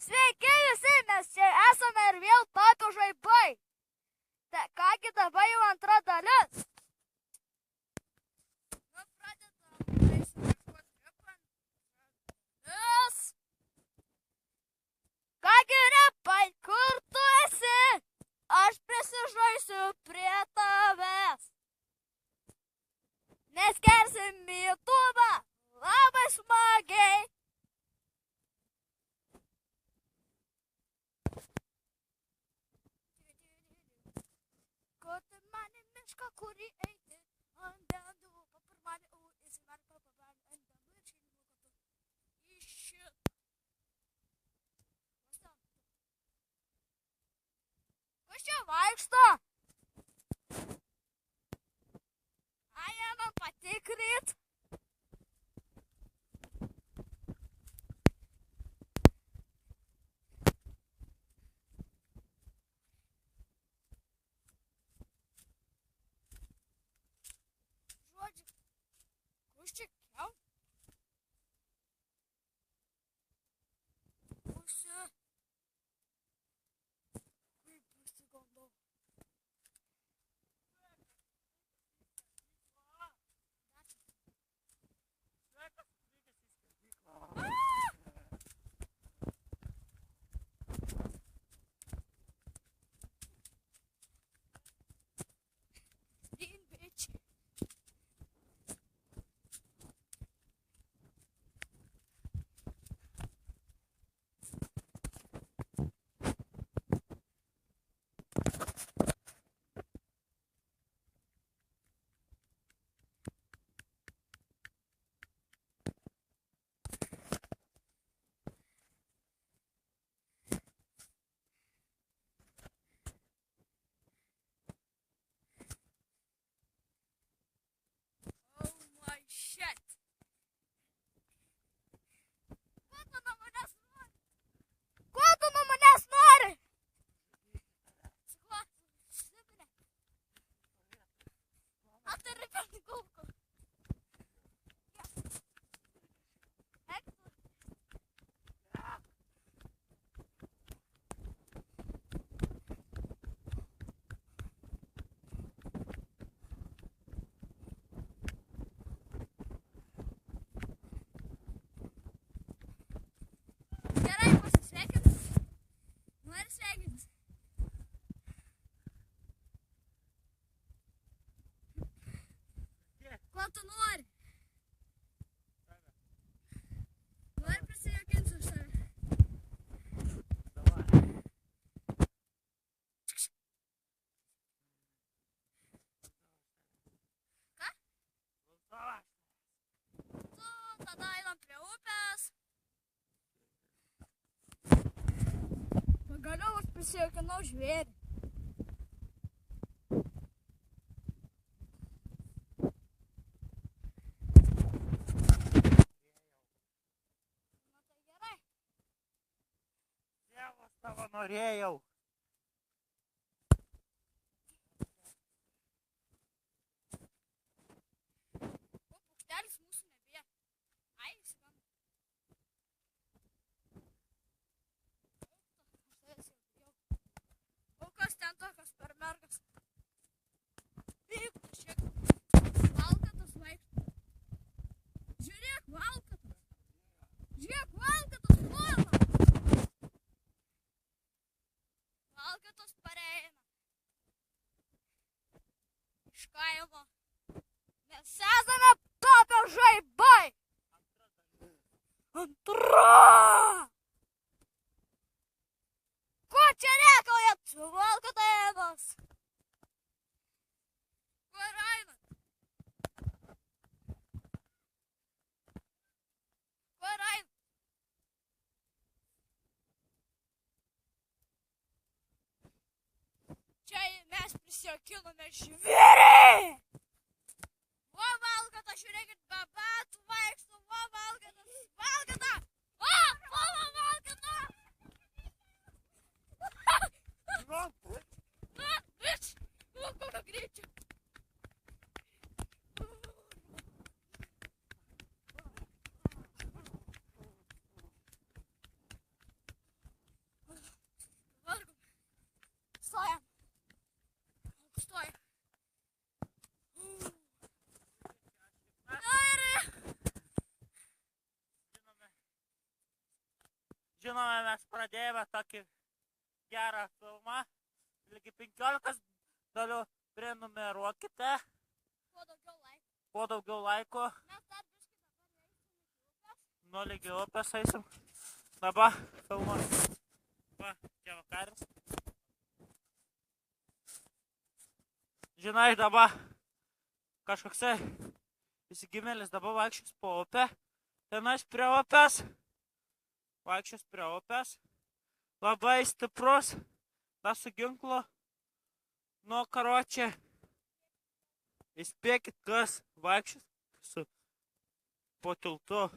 Sveiki visi, mes čia esame ir vėl tapę žaibai. Tai kągi dabar jau antra dalis. Nu, pradedam. Kągi repai, kur tu esi? Aš prisižaisiu prie tavęs. Neskersim YouTube'ą labai smagiai. Kote mane mišką, kurį eiti, ant bendų, papir mane, įsimerk papabelį, ant bendų ir šeimų kotų. Iššit. Kas čia vaikšto? Ai, man patikrit. Ko tu nori? Nori prisijakinti už tave? Ką? Tu, tada einam prie upės. Pagaliau aš prisijakinau žvėrį. Tavo norėjau. O, paukštelis mūsų nebėja. Ai, įsigana. O kas ten tokios per mergas? Eik, šiek. Valkatas vaikšto. Žiūrėk, valkatas. Žiūrėk, valkatas puola. Valkatos pareina iš kaimo. Mes esame tapę žaibai. Antra. Ko čia rėkaujat su valkatėjimas? Kur einat? Kur einat? Čia mes prisijakinome žvėrį! Va, valkata, žiūrėkit, babatų vaikštų, va, valkatas, valkata! O, va, valkata! Na, viš, va, kokio greičio. Žinome, mes pradėjome tokį gerą filmą. Lygiai 15 dalių prenumeruokite. Kuo daugiau laikų. Mes dar biškį dabar eisim iki upės. Nuo ligi upės eisim. Dabar filmuosim. Va, čia vakaris. Žinai, dabar kažkoksai įsigimėlis dabar vaikščios po upę. Tenais prie upės. Vaikščios prie upės. Labai stiprus. Tas su ginklu. Nu, karočią. Įspėkit, kas vaikščios su po tiltu.